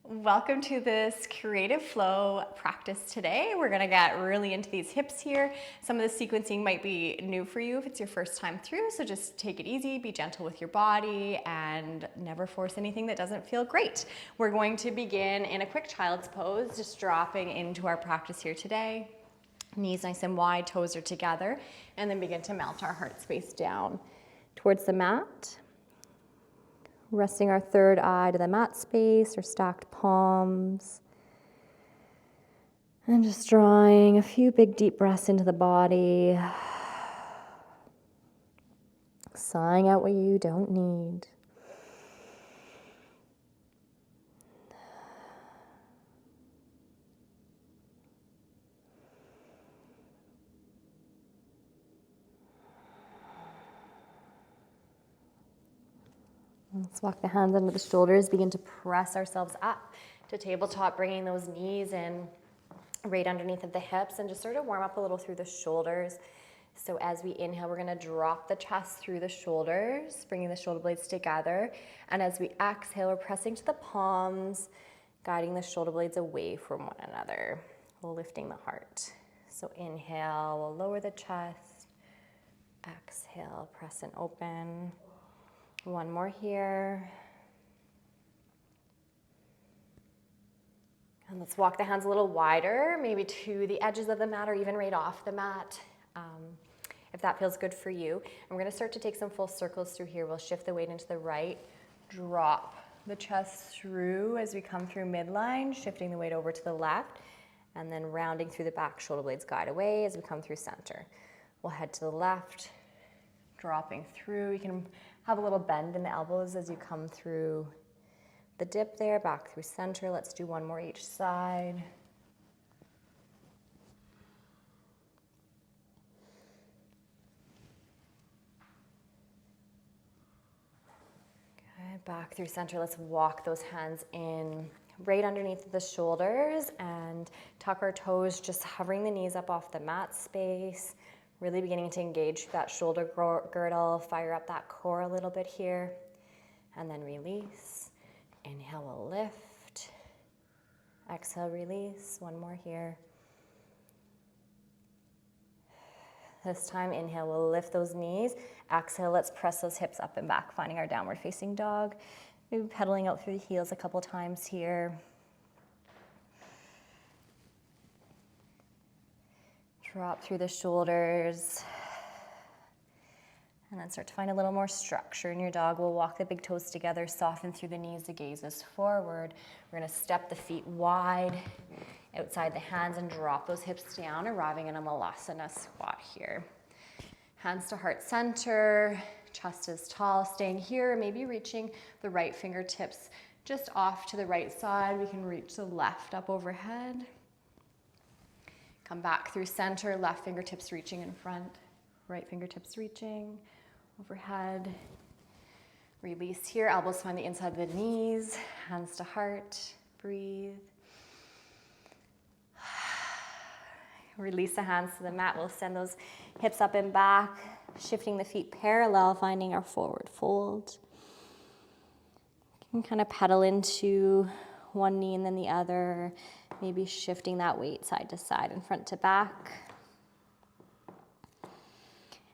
Welcome to this creative flow practice today. We're gonna get really into these hips here. Some of the sequencing might be new for you if it's your first time through, so just take it easy, be gentle with your body, and never force anything that doesn't feel great. We're going to begin in a quick child's pose, just dropping into our practice here today. Knees nice and wide, toes are together, and then begin to melt our heart space down towards the mat. Resting our third eye to the mat space or stacked palms. And just drawing a few big deep breaths into the body. Sighing out what you don't need. Let's walk the hands under the shoulders, begin to press ourselves up to tabletop, bringing those knees in right underneath of the hips and just sort of warm up a little through the shoulders. So as we inhale, we're gonna drop the chest through the shoulders, bringing the shoulder blades together. And as we exhale, we're pressing to the palms, guiding the shoulder blades away from one another, lifting the heart. So inhale, we'll lower the chest. Exhale, press and open. One more here. And let's walk the hands a little wider, maybe to the edges of the mat or even right off the mat, if that feels good for you. And we're gonna start to take some full circles through here. We'll shift the weight into the right, drop the chest through as we come through midline, shifting the weight over to the left, and then rounding through the back, shoulder blades guide away as we come through center. We'll head to the left, dropping through. You can have a little bend in the elbows as you come through the dip there, back through center. Let's do one more each side. Good, back through center. Let's walk those hands in right underneath the shoulders and tuck our toes, just hovering the knees up off the mat space. Really beginning to engage that shoulder girdle, fire up that core a little bit here, and then release. Inhale, we'll lift. Exhale, release. One more here. This time, inhale, we'll lift those knees. Exhale, let's press those hips up and back, finding our downward facing dog. Maybe pedaling out through the heels a couple times here. Drop through the shoulders. And then start to find a little more structure in your dog. We'll walk the big toes together, soften through the knees, the gaze is forward. We're gonna step the feet wide, outside the hands, and drop those hips down, arriving in a malasana squat here. Hands to heart center, chest is tall, staying here, maybe reaching the right fingertips just off to the right side. We can reach the left up overhead. Come back through center, left fingertips reaching in front, right fingertips reaching overhead. Release here, elbows find the inside of the knees, hands to heart, breathe. Release the hands to the mat, we'll send those hips up and back, shifting the feet parallel, finding our forward fold. You can kind of pedal into one knee and then the other, maybe shifting that weight side to side and front to back.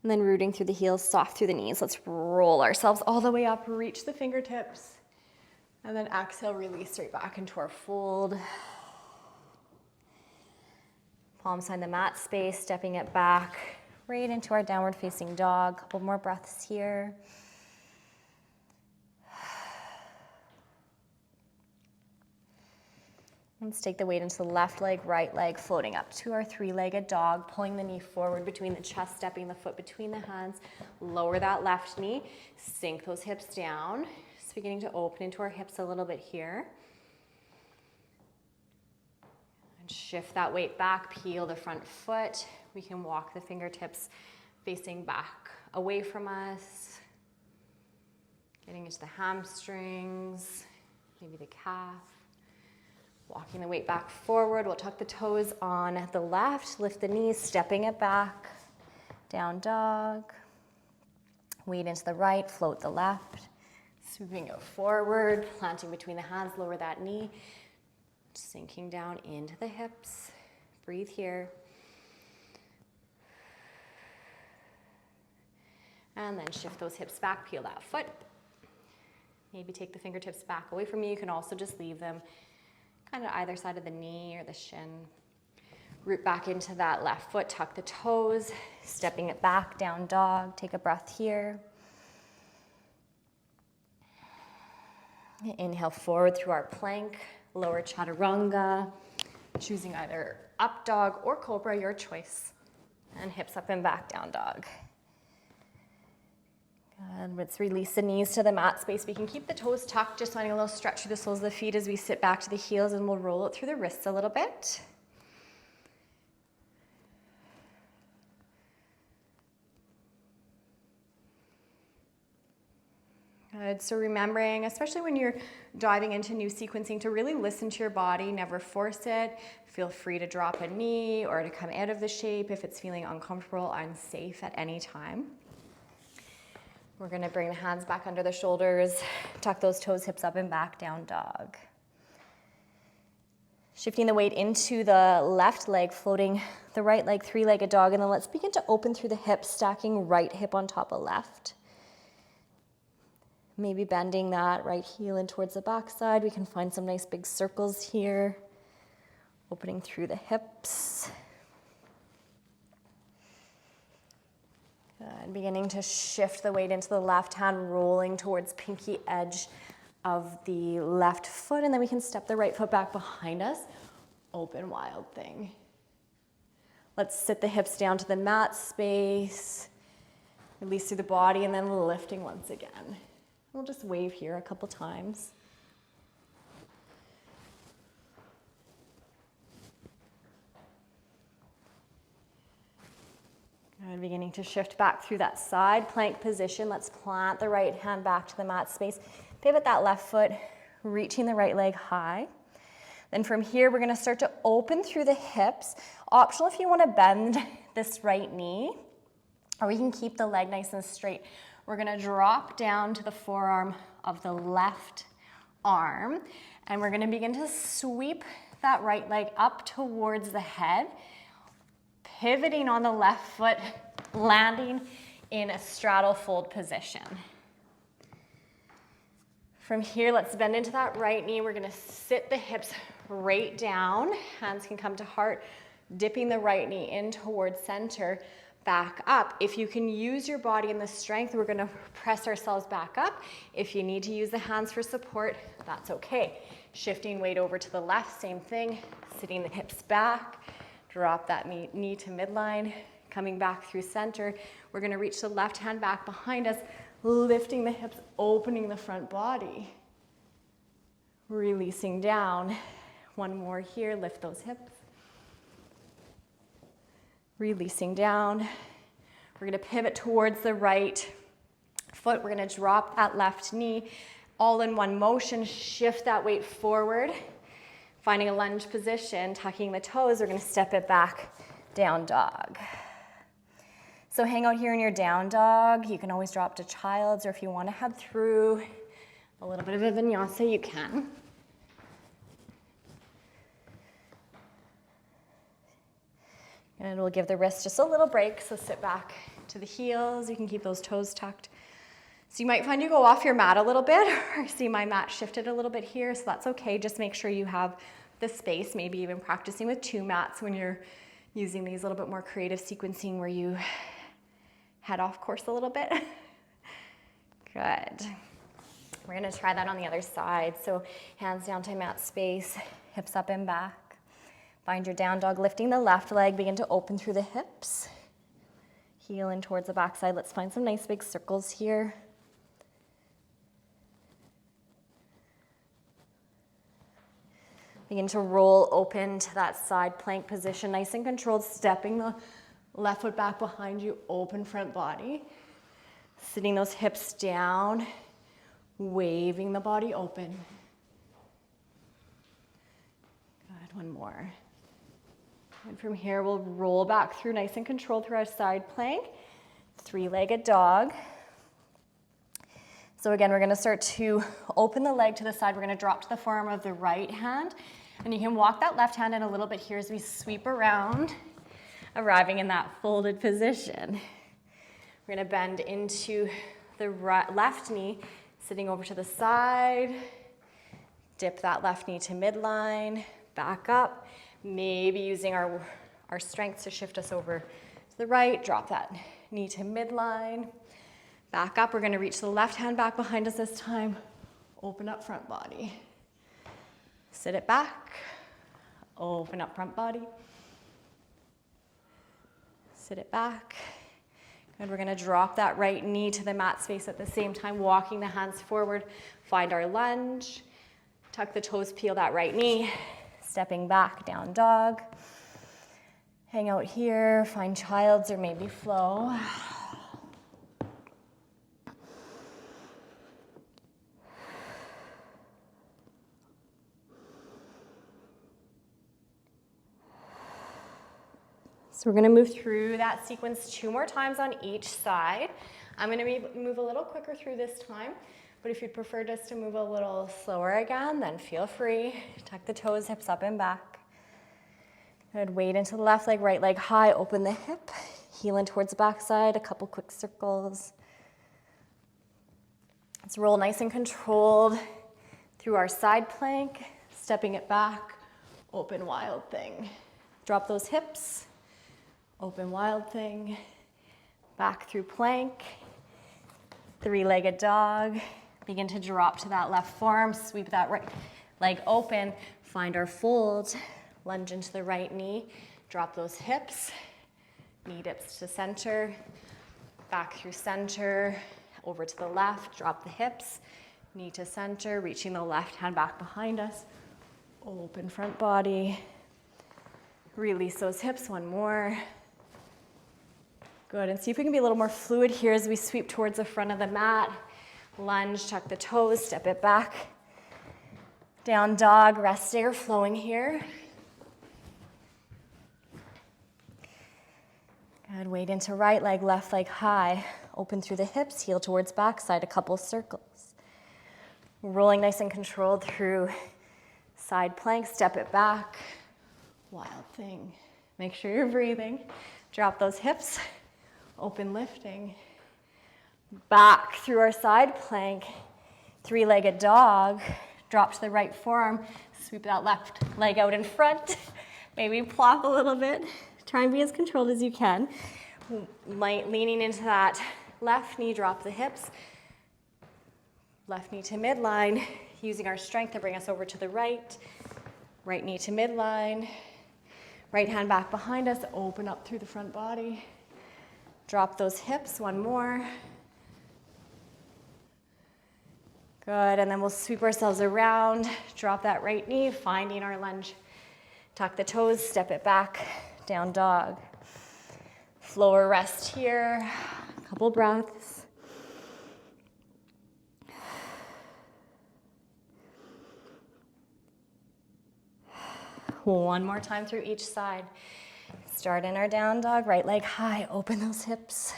And then rooting through the heels, soft through the knees. Let's roll ourselves all the way up, reach the fingertips, and then exhale, release straight back into our fold. Palms find the mat space, stepping it back right into our downward facing dog. Couple more breaths here. Let's take the weight into the left leg, right leg, floating up to our three-legged dog, pulling the knee forward between the chest, stepping the foot between the hands. Lower that left knee, sink those hips down. Just beginning to open into our hips a little bit here. And shift that weight back, peel the front foot. We can walk the fingertips facing back away from us. Getting into the hamstrings, maybe the calf. Walking the weight back forward, we'll tuck the toes on the left, lift the knees, stepping it back, down dog. Weight into the right, float the left, Sweeping it forward, planting between the hands, lower that knee, sinking down into the hips. Breathe here. And then shift those hips back, peel that foot. Maybe take the fingertips back away from you. You can also just leave them kind of either side of the knee or the shin. Root back into that left foot, tuck the toes, stepping it back, down dog. Take a breath here. Inhale forward through our plank, lower chaturanga, choosing either up dog or cobra, your choice. And hips up and back, down dog. Good. Let's release the knees to the mat space. We can keep the toes tucked, just finding a little stretch through the soles of the feet as we sit back to the heels, and we'll roll it through the wrists a little bit. Good. So remembering, especially when you're diving into new sequencing, to really listen to your body, never force it. Feel free to drop a knee or to come out of the shape if it's feeling uncomfortable, unsafe at any time. We're going to bring the hands back under the shoulders, tuck those toes, hips up and back, down dog. Shifting the weight into the left leg, floating the right leg, three-legged dog, and then let's begin to open through the hips, stacking right hip on top of left. Maybe bending that right heel in towards the backside. We can find some nice big circles here. Opening through the hips. Good. Beginning to shift the weight into the left hand, rolling towards pinky edge of the left foot. And then we can step the right foot back behind us. Open wild thing. Let's sit the hips down to the mat space. Release through the body and then lifting once again. We'll just wave here a couple times. And beginning to shift back through that side plank position. Let's plant the right hand back to the mat space. Pivot that left foot, reaching the right leg high. Then from here, we're gonna start to open through the hips. Optional if you wanna bend this right knee, or we can keep the leg nice and straight. We're gonna drop down to the forearm of the left arm, and we're gonna begin to sweep that right leg up towards the head, pivoting on the left foot, landing in a straddle fold position. From here, let's bend into that right knee. We're gonna sit the hips right down. Hands can come to heart, dipping the right knee in towards center. Back up. If you can use your body and the strength, we're gonna press ourselves back up. If you need to use the hands for support, that's okay. Shifting weight over to the left, same thing. Sitting the hips back, drop that knee to midline, coming back through center. We're gonna reach the left hand back behind us, lifting the hips, opening the front body. Releasing down. One more here, lift those hips. Releasing down. We're gonna pivot towards the right foot. We're gonna drop that left knee. All in one motion, shift that weight forward. Finding a lunge position, tucking the toes, we're gonna step it back, down dog. So hang out here in your down dog. You can always drop to child's, or if you wanna head through a little bit of a vinyasa, you can. And we'll give the wrist just a little break, so sit back to the heels. You can keep those toes tucked. So you might find you go off your mat a little bit, or see my mat shifted a little bit here, so that's okay. Just make sure you have the space, maybe even practicing with 2 mats when you're using these a little bit more creative sequencing where you head off course a little bit. Good. We're gonna try that on the other side. So hands down to mat space, hips up and back. Find your down dog, lifting the left leg, begin to open through the hips. Heel in towards the backside. Let's find some nice big circles here. Begin to roll open to that side plank position, nice and controlled, stepping the left foot back behind you, open front body. Sitting those hips down, waving the body open. Good, one more. And from here, we'll roll back through nice and controlled through our side plank. 3-legged dog. So again, we're gonna start to open the leg to the side. We're gonna drop to the forearm of the right hand, and you can walk that left hand in a little bit here as we sweep around, arriving in that folded position. We're gonna bend into the left knee, sitting over to the side, dip that left knee to midline, back up, maybe using our strength to shift us over to the right, drop that knee to midline, back up. We're gonna reach the left hand back behind us this time, open up front body. Sit it back, open up front body. Sit it back. Good, we're gonna drop that right knee to the mat space at the same time, walking the hands forward, find our lunge. Tuck the toes, peel that right knee, stepping back, down dog. Hang out here, find child's or maybe flow. So we're gonna move through that sequence 2 more times on each side. I'm gonna move a little quicker through this time, but if you'd prefer just to move a little slower again, then feel free. Tuck the toes, hips up and back. Good, weight into the left leg, right leg high, open the hip, heel in towards the back side, a couple quick circles. Let's roll nice and controlled through our side plank, stepping it back, open wild thing. Drop those hips. Open wild thing, back through plank, 3-legged dog. Begin to drop to that left forearm, sweep that right leg open, find our fold, lunge into the right knee, drop those hips, knee dips to center, back through center, over to the left, drop the hips, knee to center, reaching the left hand back behind us, open front body, release those hips, one more. Good, and see if we can be a little more fluid here as we sweep towards the front of the mat. Lunge, tuck the toes, step it back. Down dog, resting or flowing here. Good, weight into right leg, left leg high. Open through the hips, heel towards backside, a couple circles. Rolling nice and controlled through side plank, step it back. Wild thing. Make sure you're breathing. Drop those hips. Open lifting, back through our side plank, 3-legged dog, drop to the right forearm, sweep that left leg out in front, maybe plop a little bit, try and be as controlled as you can. Leaning into that left knee, drop the hips, left knee to midline, using our strength to bring us over to the right, right knee to midline, right hand back behind us, open up through the front body. Drop those hips, one more. Good, and then we'll sweep ourselves around, drop that right knee, finding our lunge. Tuck the toes, step it back, down dog. Flow or rest here, a couple breaths. One more time through each side. Start in our down dog, right leg high, open those hips.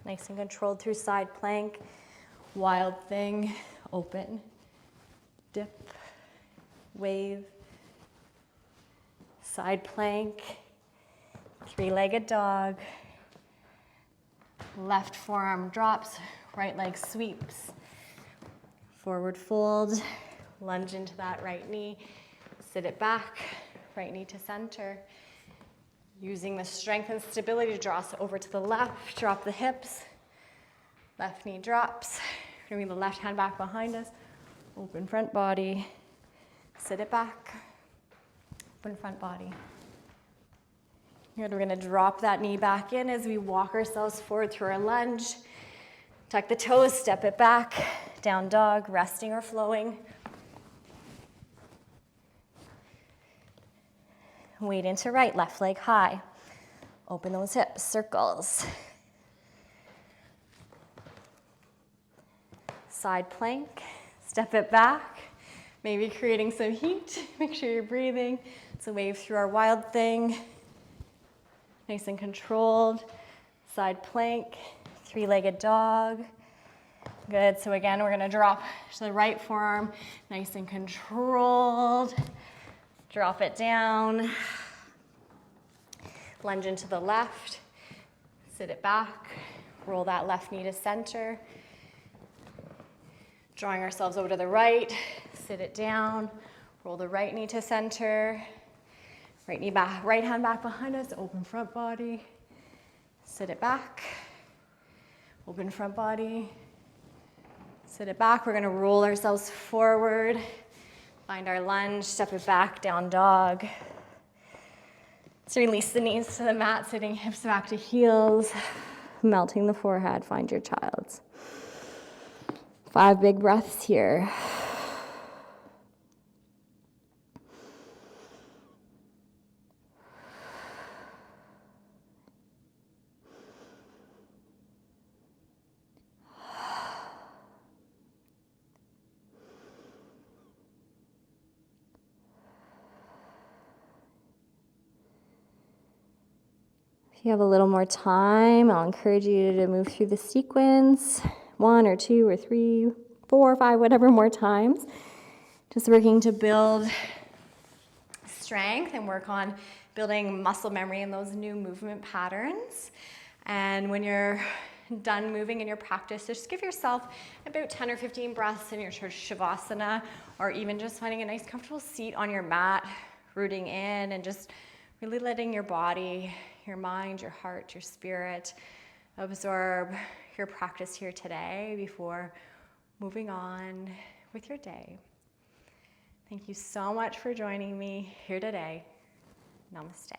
Nice and controlled through side plank. Wild thing, open, dip, wave, side plank, 3-legged dog. Left forearm drops, right leg sweeps. Forward fold, lunge into that right knee, sit it back. Right knee to center. Using the strength and stability to draw us over to the left, drop the hips. Left knee drops. Bring the left hand back behind us. Open front body. Sit it back. Open front body. Good, we're gonna drop that knee back in as we walk ourselves forward through our lunge. Tuck the toes, step it back. Down dog, resting or flowing. Weight into right, left leg high. Open those hips, circles. Side plank, step it back. Maybe creating some heat. Make sure you're breathing. So wave through our wild thing. Nice and controlled. Side plank, three-legged dog. Good, so again, we're gonna drop to the right forearm, nice and controlled. Drop it down. Lunge into the left, sit it back, roll that left knee to center. Drawing ourselves over to the right, sit it down, roll the right knee to center. Right knee back, right hand back behind us, open front body. Sit it back, open front body. Sit it back, we're gonna roll ourselves forward. Find our lunge, step it back, down dog. So release the knees to the mat, sitting hips back to heels, melting the forehead, find your child's. 5 big breaths here. If you have a little more time, I'll encourage you to move through the sequence 1 or 2 or 3, 4 or 5, whatever more times. Just working to build strength and work on building muscle memory in those new movement patterns. And when you're done moving in your practice, just give yourself about 10 or 15 breaths in your Shavasana, or even just finding a nice comfortable seat on your mat, rooting in and just really letting your body, your mind, your heart, your spirit absorb your practice here today before moving on with your day. Thank you so much for joining me here today. Namaste.